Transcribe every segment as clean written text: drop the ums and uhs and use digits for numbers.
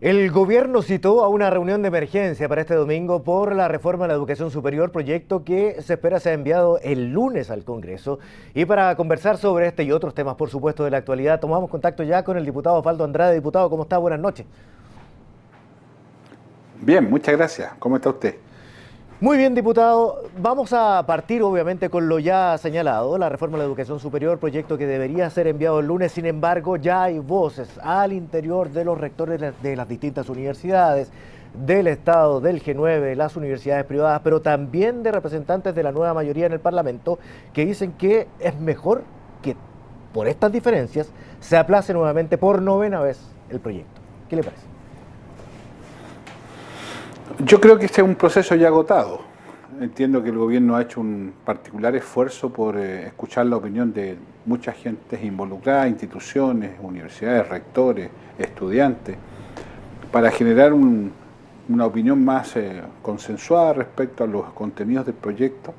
El gobierno citó a una reunión de emergencia para este domingo por la reforma de la educación superior, proyecto que se espera sea enviado el lunes al Congreso. Y para conversar sobre este y otros temas, por supuesto, de la actualidad, tomamos contacto ya con el diputado Osvaldo Andrade. Diputado, ¿cómo está? Buenas noches. Bien, muchas gracias. ¿Cómo está usted? Muy bien, diputado. Vamos a partir obviamente con lo ya señalado, la reforma de la educación superior, proyecto que debería ser enviado el lunes. Sin embargo, ya hay voces al interior de los rectores de las distintas universidades, del Estado, del G9, las universidades privadas, pero también de representantes de la nueva mayoría en el Parlamento, que dicen que es mejor que por estas diferencias se aplace nuevamente por novena vez el proyecto. ¿Qué le parece? Yo creo que este es un proceso ya agotado. Entiendo que el gobierno ha hecho un particular esfuerzo por escuchar la opinión de mucha gente involucrada, instituciones, universidades, rectores, estudiantes, para generar una opinión más consensuada respecto a los contenidos del proyecto.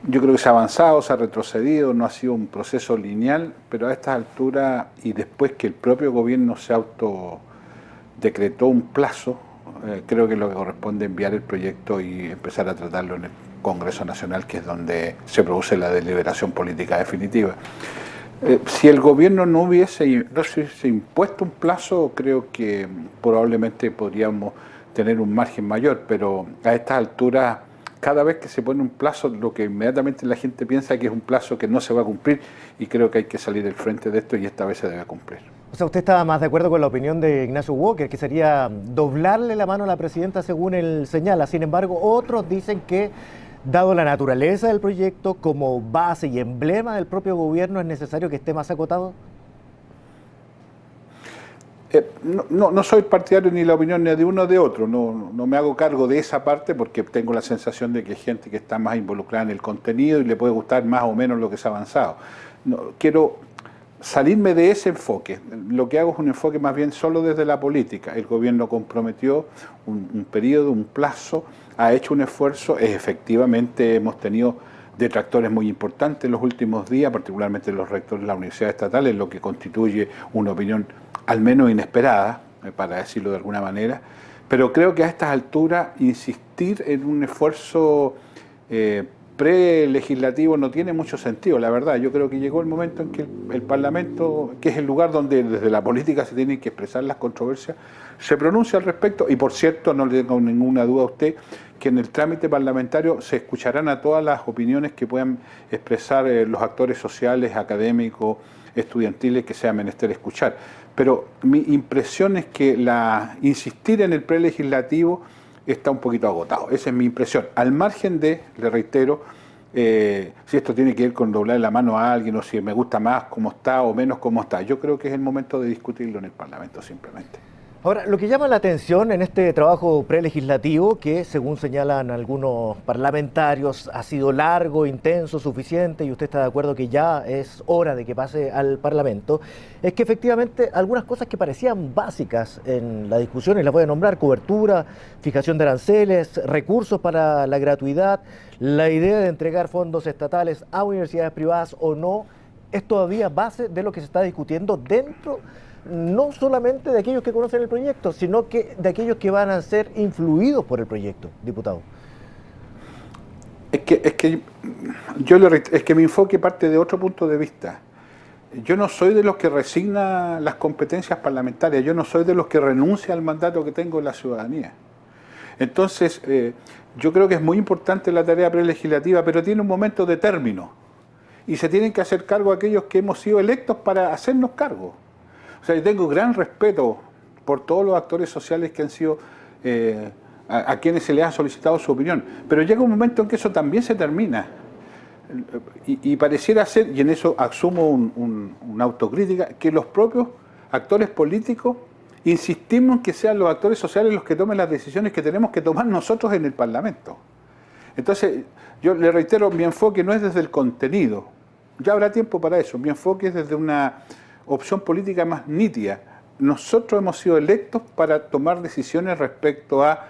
Yo creo que se ha avanzado, se ha retrocedido, no ha sido un proceso lineal, pero a estas alturas y después que el propio gobierno se autodecretó un plazo, creo que lo que corresponde es enviar el proyecto y empezar a tratarlo en el Congreso Nacional, que es donde se produce la deliberación política definitiva. Si el gobierno no hubiese impuesto un plazo, creo que probablemente podríamos tener un margen mayor, pero a estas alturas, cada vez que se pone un plazo, lo que inmediatamente la gente piensa que es un plazo que no se va a cumplir, y creo que hay que salir del frente de esto y esta vez se debe cumplir. O sea, ¿usted estaba más de acuerdo con la opinión de Ignacio Walker, que sería doblarle la mano a la presidenta según él señala? Sin embargo, otros dicen que, dado la naturaleza del proyecto, como base y emblema del propio gobierno, es necesario que esté más acotado. No soy partidario ni la opinión ni de uno ni de otro, no me hago cargo de esa parte porque tengo la sensación de que hay gente que está más involucrada en el contenido y le puede gustar más o menos lo que se ha avanzado. Quiero salirme de ese enfoque. Lo que hago es un enfoque más bien solo desde la política. El gobierno comprometió un periodo, un plazo, ha hecho un esfuerzo, efectivamente hemos tenido detractores muy importantes en los últimos días, particularmente los rectores de las universidades estatales, lo que constituye una opinión al menos inesperada, para decirlo de alguna manera, pero creo que a estas alturas insistir en un esfuerzo prelegislativo no tiene mucho sentido, la verdad. Yo creo que llegó el momento en que el Parlamento, que es el lugar donde desde la política se tienen que expresar las controversias, se pronuncia al respecto. Y por cierto, no le tengo ninguna duda a usted que en el trámite parlamentario se escucharán a todas las opiniones que puedan expresar los actores sociales, académicos, estudiantiles que sea menester escuchar. Pero mi impresión es que insistir en el prelegislativo está un poquito agotado. Esa es mi impresión. Al margen de, le reitero, si esto tiene que ver con doblar la mano a alguien o si me gusta más cómo está o menos cómo está. Yo creo que es el momento de discutirlo en el Parlamento simplemente. Ahora, lo que llama la atención en este trabajo prelegislativo, que según señalan algunos parlamentarios, ha sido largo, intenso, suficiente, y usted está de acuerdo que ya es hora de que pase al Parlamento, es que efectivamente algunas cosas que parecían básicas en la discusión, y las voy a nombrar: cobertura, fijación de aranceles, recursos para la gratuidad, la idea de entregar fondos estatales a universidades privadas o no, es todavía base de lo que se está discutiendo dentro no solamente de aquellos que conocen el proyecto, sino que de aquellos que van a ser influidos por el proyecto, diputado. Es que mi enfoque parte de otro punto de vista. Yo no soy de los que resigna las competencias parlamentarias, yo no soy de los que renuncia al mandato que tengo en la ciudadanía. Entonces, yo creo que es muy importante la tarea prelegislativa, pero tiene un momento de término. Y se tienen que hacer cargo aquellos que hemos sido electos para hacernos cargo. O sea, yo tengo gran respeto por todos los actores sociales que han sido, a quienes se les ha solicitado su opinión, pero llega un momento en que eso también se termina. Y pareciera ser, y en eso asumo una autocrítica, que los propios actores políticos insistimos en que sean los actores sociales los que tomen las decisiones que tenemos que tomar nosotros en el Parlamento. Entonces, yo le reitero, mi enfoque no es desde el contenido, ya habrá tiempo para eso, mi enfoque es desde una opción política más nítida. Nosotros hemos sido electos para tomar decisiones respecto a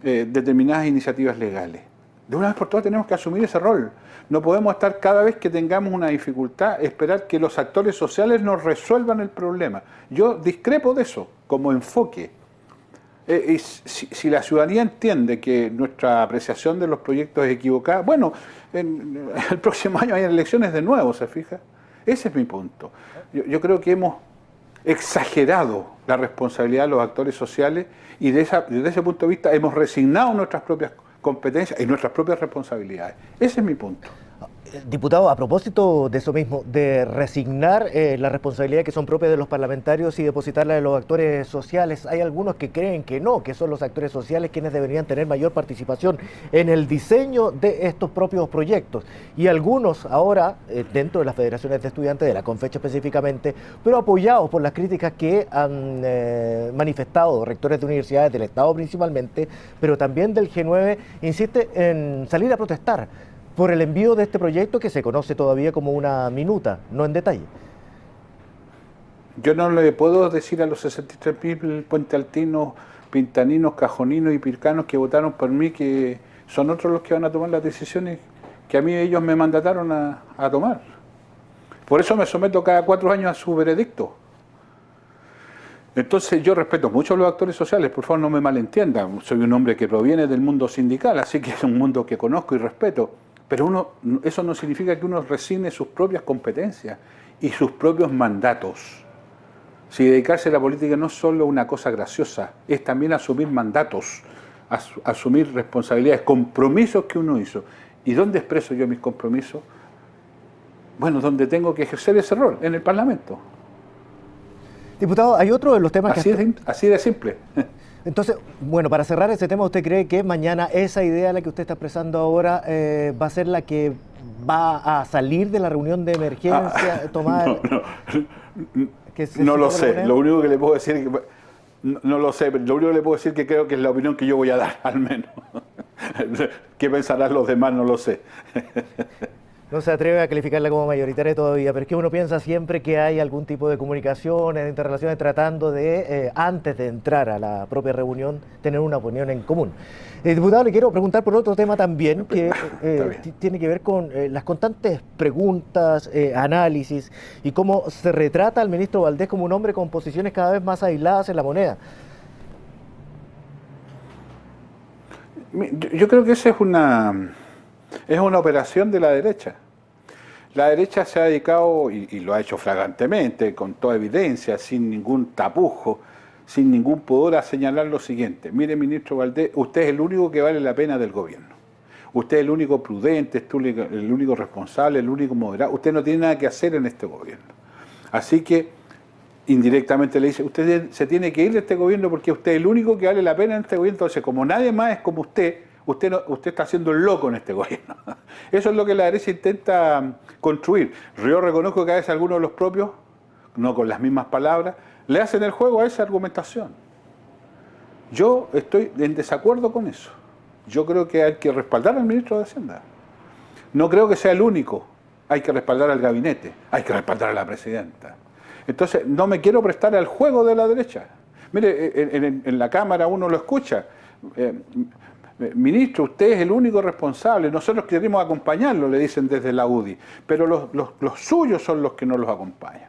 determinadas iniciativas legales. De una vez por todas tenemos que asumir ese rol. No podemos estar cada vez que tengamos una dificultad, esperar que los actores sociales nos resuelvan el problema. Yo discrepo de eso como enfoque. Y si la ciudadanía entiende que nuestra apreciación de los proyectos es equivocada, bueno, el próximo año hay elecciones de nuevo, ¿se fija? Ese es mi punto. Yo creo que hemos exagerado la responsabilidad de los actores sociales y desde ese punto de vista hemos resignado nuestras propias competencias y nuestras propias responsabilidades. Ese es mi punto. Diputado, a propósito de eso mismo, de resignar la responsabilidad que son propias de los parlamentarios y depositarla en los actores sociales, hay algunos que creen que no, que son los actores sociales quienes deberían tener mayor participación en el diseño de estos propios proyectos. Y algunos ahora, dentro de las federaciones de estudiantes, de la Confecha específicamente, pero apoyados por las críticas que han manifestado rectores de universidades del Estado principalmente, pero también del G9, insiste en salir a protestar por el envío de este proyecto que se conoce todavía como una minuta, no en detalle. Yo no le puedo decir a los 63.000 puentealtinos, pintaninos, cajoninos y pircanos que votaron por mí que son otros los que van a tomar las decisiones que a mí ellos me mandataron a tomar. Por eso me someto cada 4 años a su veredicto. Entonces yo respeto mucho a los actores sociales, por favor no me malentiendan, soy un hombre que proviene del mundo sindical, así que es un mundo que conozco y respeto. Pero eso no significa que uno resigne sus propias competencias y sus propios mandatos. Si dedicarse a la política no es solo una cosa graciosa, es también asumir mandatos, asumir responsabilidades, compromisos que uno hizo. ¿Y dónde expreso yo mis compromisos? Bueno, donde tengo que ejercer ese rol, en el Parlamento. Diputado, hay otro de los temas así de simple. Entonces, bueno, para cerrar ese tema, ¿usted cree que mañana esa idea, la que usted está expresando ahora, va a ser la que va a salir de la reunión de emergencia tomada? No lo sé, lo único que le puedo decir es que, no lo sé, pero lo único que le puedo decir es que creo que es la opinión que yo voy a dar, al menos. ¿Qué pensarán los demás? No lo sé. No se atreve a calificarla como mayoritaria todavía, pero es que uno piensa siempre que hay algún tipo de comunicaciones, de interrelaciones, tratando de, antes de entrar a la propia reunión, tener una opinión en común. Diputado, le quiero preguntar por otro tema también, que tiene que ver con las constantes preguntas, análisis, y cómo se retrata al ministro Valdés como un hombre con posiciones cada vez más aisladas en la moneda. Yo creo que esa es una operación de la derecha. La derecha se ha dedicado, y lo ha hecho flagrantemente, con toda evidencia, sin ningún tapujo, sin ningún pudor, a señalar lo siguiente. Mire, ministro Valdés, usted es el único que vale la pena del gobierno. Usted es el único prudente, el único responsable, el único moderado. Usted no tiene nada que hacer en este gobierno. Así que, indirectamente le dice, usted se tiene que ir de este gobierno porque usted es el único que vale la pena en este gobierno. Entonces, como nadie más es como usted está haciendo el loco en este gobierno. Eso es lo que la derecha intenta construir. Yo reconozco que a veces algunos de los propios, no con las mismas palabras, le hacen el juego a esa argumentación. Yo estoy en desacuerdo con eso. Yo creo que hay que respaldar al ministro de Hacienda. No creo que sea el único. Hay que respaldar al gabinete, hay que respaldar a la presidenta. Entonces, no me quiero prestar al juego de la derecha. Mire, en la Cámara uno lo escucha. Ministro, usted es el único responsable, nosotros queremos acompañarlo, le dicen desde la UDI, pero los suyos son los que no los acompañan.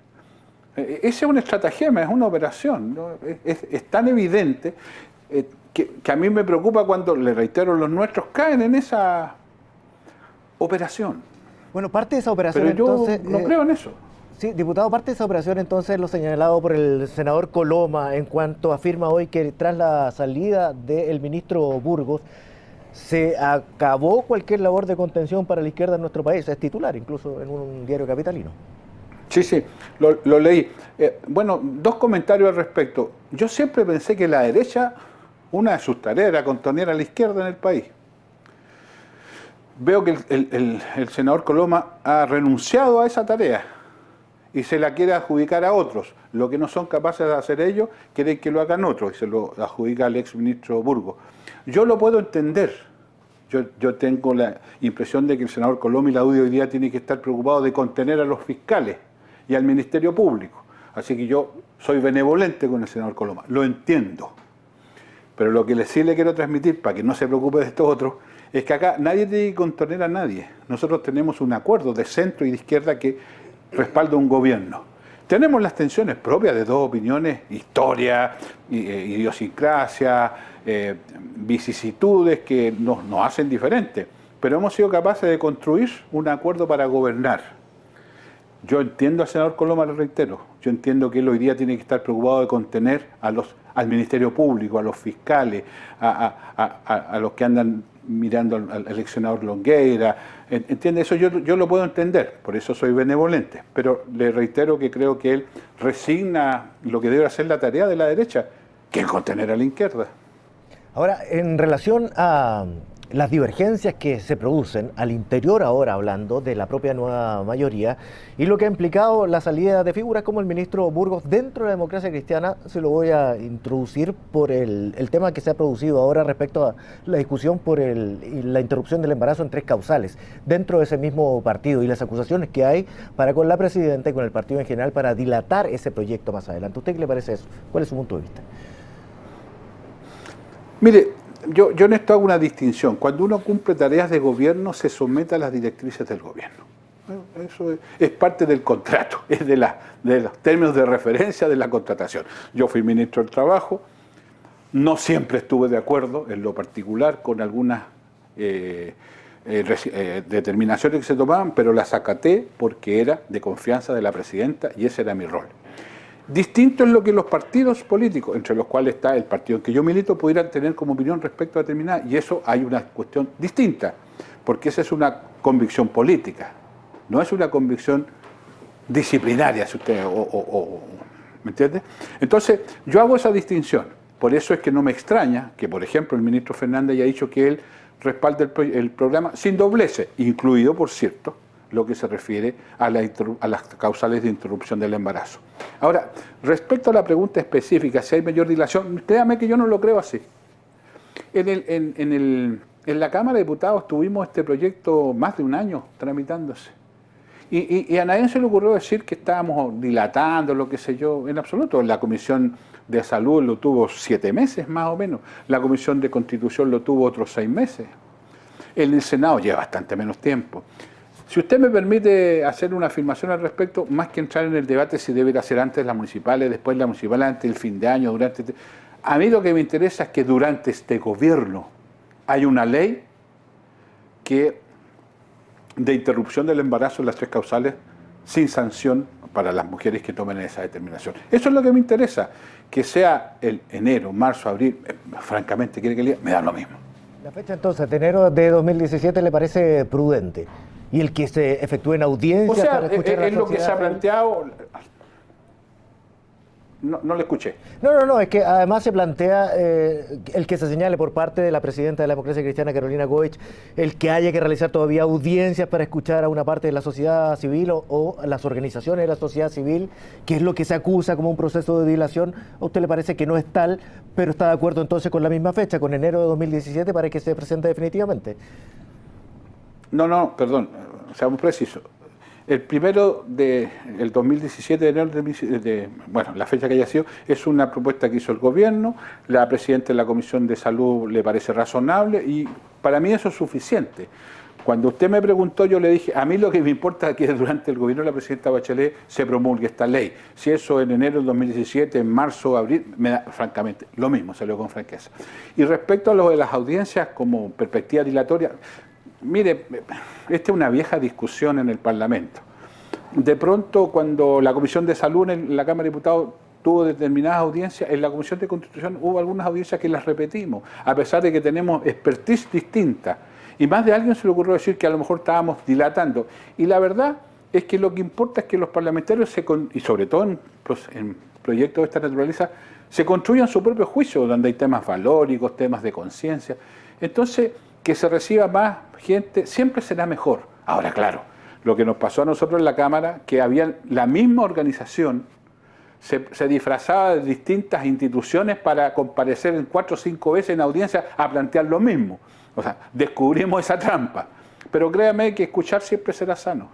Esa es una estratagema, es una operación, ¿no? Es tan evidente que a mí me preocupa cuando, le reitero, los nuestros caen en esa operación. Bueno, parte de esa operación pero yo entonces... no creo en eso. Sí, diputado, parte de esa operación entonces lo señalado por el senador Coloma en cuanto afirma hoy que tras la salida del ministro Burgos se acabó cualquier labor de contención para la izquierda en nuestro país. Es titular incluso en un diario capitalino. Sí, lo leí. Bueno, 2 comentarios al respecto. Yo siempre pensé que la derecha, una de sus tareas era contener a la izquierda en el país. Veo que el senador Coloma ha renunciado a esa tarea y se la quiere adjudicar a otros. Lo que no son capaces de hacer ellos, quieren que lo hagan otros, y se lo adjudica al exministro Burgos. Yo lo puedo entender. Yo tengo la impresión de que el senador Coloma y la UDI hoy día tienen que estar preocupados de contener a los fiscales y al Ministerio Público. Así que yo soy benevolente con el senador Coloma, lo entiendo. Pero lo que sí le quiero transmitir, para que no se preocupe de estos otros, es que acá nadie tiene que contener a nadie. Nosotros tenemos un acuerdo de centro y de izquierda que respalda un gobierno. Tenemos las tensiones propias de dos opiniones, historia, idiosincrasia, vicisitudes que nos hacen diferentes, pero hemos sido capaces de construir un acuerdo para gobernar. Yo entiendo al senador Coloma, lo reitero, yo entiendo que él hoy día tiene que estar preocupado de contener al Ministerio Público, a los fiscales, a los que andan mirando al ex senador Longueira. ¿Entiende? Eso yo lo puedo entender, por eso soy benevolente, pero le reitero que creo que él resigna lo que debe hacer la tarea de la derecha, que es contener a la izquierda. Ahora, en relación a las divergencias que se producen al interior, ahora hablando de la propia nueva mayoría, y lo que ha implicado la salida de figuras como el ministro Burgos dentro de la Democracia Cristiana, se lo voy a introducir por el tema que se ha producido ahora respecto a la discusión por la interrupción del embarazo en 3 causales dentro de ese mismo partido y las acusaciones que hay para con la presidenta y con el partido en general para dilatar ese proyecto más adelante. ¿A usted qué le parece eso? ¿Cuál es su punto de vista? Mire, yo en esto hago una distinción. Cuando uno cumple tareas de gobierno, se somete a las directrices del gobierno. Eso es parte del contrato, es de los términos de referencia de la contratación. Yo fui ministro del Trabajo, no siempre estuve de acuerdo en lo particular con algunas determinaciones que se tomaban, pero las acaté porque era de confianza de la presidenta y ese era mi rol. Distinto es lo que los partidos políticos, entre los cuales está el partido en que yo milito, pudieran tener como opinión respecto a determinada, y eso hay una cuestión distinta, porque esa es una convicción política, no es una convicción disciplinaria, si usted, ¿me entiende? Entonces, yo hago esa distinción, por eso es que no me extraña que, por ejemplo, el ministro Fernández haya dicho que él respalda el programa sin dobleces, incluido, por cierto, lo que se refiere a las causales de interrupción del embarazo. Ahora, respecto a la pregunta específica, si hay mayor dilación, créame que yo no lo creo así. En la Cámara de Diputados tuvimos este proyecto más de un año tramitándose. Y a nadie se le ocurrió decir que estábamos dilatando, lo que sé yo, en absoluto. La Comisión de Salud lo tuvo 7 meses más o menos, la Comisión de Constitución lo tuvo otros 6 meses. El Senado lleva bastante menos tiempo. Si usted me permite hacer una afirmación al respecto, más que entrar en el debate si debería ser antes las municipales, después las municipales, antes del fin de año, durante... A mí lo que me interesa es que durante este gobierno hay una ley de interrupción del embarazo en las 3 causales sin sanción para las mujeres que tomen esa determinación. Eso es lo que me interesa, que sea el enero, marzo, abril, francamente, quiere que le diga, me da lo mismo. La fecha entonces de enero de 2017 le parece prudente. Y el que se efectúen audiencias para escuchar a la es lo que se ha planteado. No le escuché. No, es que además se plantea el que se señale por parte de la presidenta de la Democracia Cristiana, Carolina Goich, el que haya que realizar todavía audiencias para escuchar a una parte de la sociedad civil o a las organizaciones de la sociedad civil, que es lo que se acusa como un proceso de dilación. ¿A usted le parece que no es tal, pero está de acuerdo entonces con la misma fecha, con enero de 2017, para que se presente definitivamente? No, perdón, seamos precisos. El primero del 2017, de enero bueno, la fecha que haya sido, es una propuesta que hizo el gobierno, la presidenta de la Comisión de Salud le parece razonable y para mí eso es suficiente. Cuando usted me preguntó, yo le dije, a mí lo que me importa es que durante el gobierno de la presidenta Bachelet se promulgue esta ley. Si eso en enero del 2017, en marzo, abril, me da, francamente, lo mismo, se lo digo con franqueza. Y respecto a lo de las audiencias como perspectiva dilatoria, mire, esta es una vieja discusión en el Parlamento. De pronto, cuando la Comisión de Salud en la Cámara de Diputados tuvo determinadas audiencias, en la Comisión de Constitución hubo algunas audiencias que las repetimos, a pesar de que tenemos expertise distinta. Y más de alguien se le ocurrió decir que a lo mejor estábamos dilatando. Y la verdad es que lo que importa es que los parlamentarios, y sobre todo en proyectos de esta naturaleza, se construyan su propio juicio, donde hay temas valóricos, temas de conciencia. Entonces, que se reciba más gente siempre será mejor. Ahora, claro, lo que nos pasó a nosotros en la Cámara, que había la misma organización, se disfrazaba de distintas instituciones para comparecer en 4 o 5 veces en audiencia a plantear lo mismo. O sea, descubrimos esa trampa. Pero créame que escuchar siempre será sano.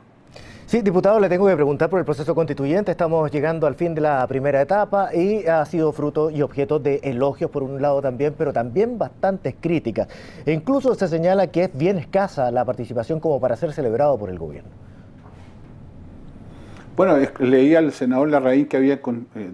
Sí, diputado, le tengo que preguntar por el proceso constituyente. Estamos llegando al fin de la primera etapa y ha sido fruto y objeto de elogios por un lado también, pero también bastantes críticas. E incluso se señala que es bien escasa la participación como para ser celebrado por el gobierno. Bueno, leí al senador Larraín que había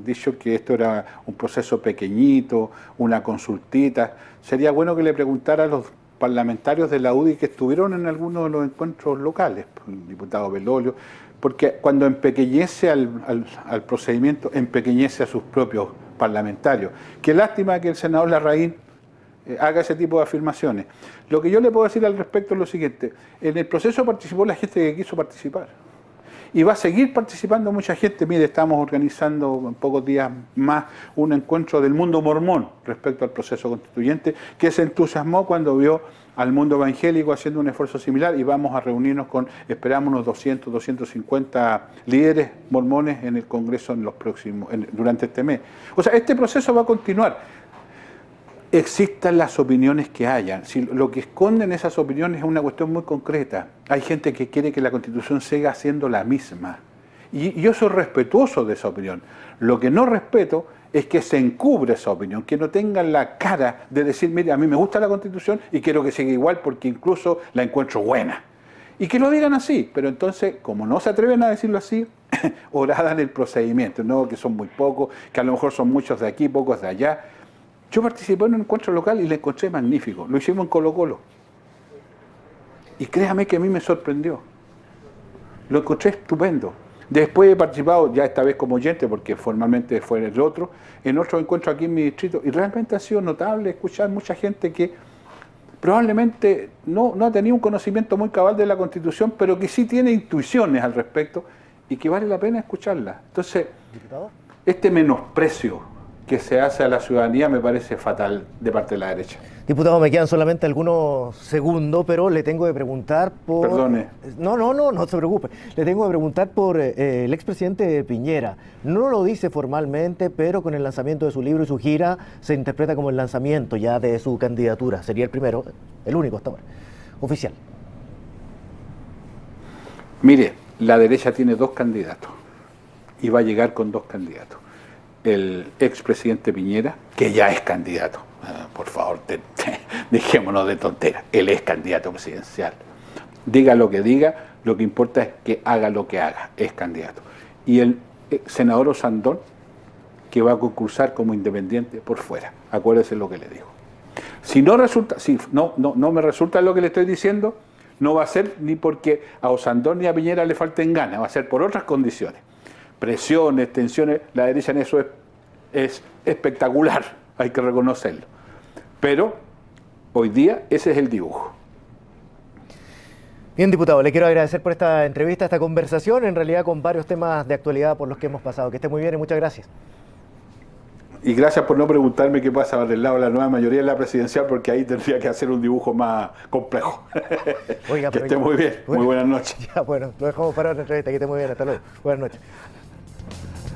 dicho que esto era un proceso pequeñito, una consultita. Sería bueno que le preguntara a los parlamentarios de la UDI que estuvieron en algunos de los encuentros locales, el diputado Belolio, porque cuando empequeñece al procedimiento, empequeñece a sus propios parlamentarios. Qué lástima que el senador Larraín haga ese tipo de afirmaciones. Lo que yo le puedo decir al respecto es lo siguiente: en el proceso participó la gente que quiso participar. Y va a seguir participando mucha gente. Mire, estamos organizando en pocos días más un encuentro del mundo mormón respecto al proceso constituyente, que se entusiasmó cuando vio al mundo evangélico haciendo un esfuerzo similar, y vamos a reunirnos con, esperamos, unos 200, 250 líderes mormones en el Congreso durante este mes. O sea, este proceso va a continuar. Existan las opiniones que hayan. Si lo que esconden esas opiniones es una cuestión muy concreta. Hay gente que quiere que la Constitución siga siendo la misma. Y yo soy respetuoso de esa opinión. Lo que no respeto es que se encubre esa opinión, que no tengan la cara de decir, mire, a mí me gusta la Constitución y quiero que siga igual porque incluso la encuentro buena. Y que lo digan así, pero entonces, como no se atreven a decirlo así, oradan el procedimiento, ¿no? Que son muy pocos, que a lo mejor son muchos de aquí, pocos de allá. Yo participé en un encuentro local y lo encontré magnífico. Lo hicimos en Colo-Colo. Y créame que a mí me sorprendió. Lo encontré estupendo. Después he participado, ya esta vez como oyente, porque formalmente fue el otro, en otro encuentro aquí en mi distrito. Y realmente ha sido notable escuchar mucha gente que probablemente no ha tenido un conocimiento muy cabal de la Constitución, pero que sí tiene intuiciones al respecto y que vale la pena escucharla. Entonces, este menosprecio que se hace a la ciudadanía me parece fatal de parte de la derecha. Diputado, me quedan solamente algunos segundos, pero le tengo que preguntar por... Perdone. No se preocupe. Le tengo que preguntar por el expresidente Piñera. No lo dice formalmente, pero con el lanzamiento de su libro y su gira se interpreta como el lanzamiento ya de su candidatura. Sería el primero, el único hasta ahora, oficial. Mire, la derecha tiene dos candidatos y va a llegar con dos candidatos. El expresidente Piñera, que ya es candidato, por favor, dejémonos de tonteras, él es candidato presidencial. Diga lo que diga, lo que importa es que haga lo que haga, es candidato. Y el senador Osandón, que va a concursar como independiente por fuera, acuérdese lo que le digo. Si no resulta, si no me resulta lo que le estoy diciendo, no va a ser ni porque a Osandón ni a Piñera le falten ganas, va a ser por otras condiciones. Presiones, tensiones, la derecha en eso es espectacular, hay que reconocerlo. Pero hoy día ese es el dibujo. Bien, diputado, le quiero agradecer por esta entrevista, esta conversación, en realidad con varios temas de actualidad por los que hemos pasado. Que esté muy bien y muchas gracias. Y gracias por no preguntarme qué pasa del lado de la nueva mayoría en la presidencial, porque ahí tendría que hacer un dibujo más complejo. Oiga, que esté muy bien, muy buenas noches. Ya, bueno, lo dejamos para otra entrevista, que esté muy bien, hasta luego. Buenas noches.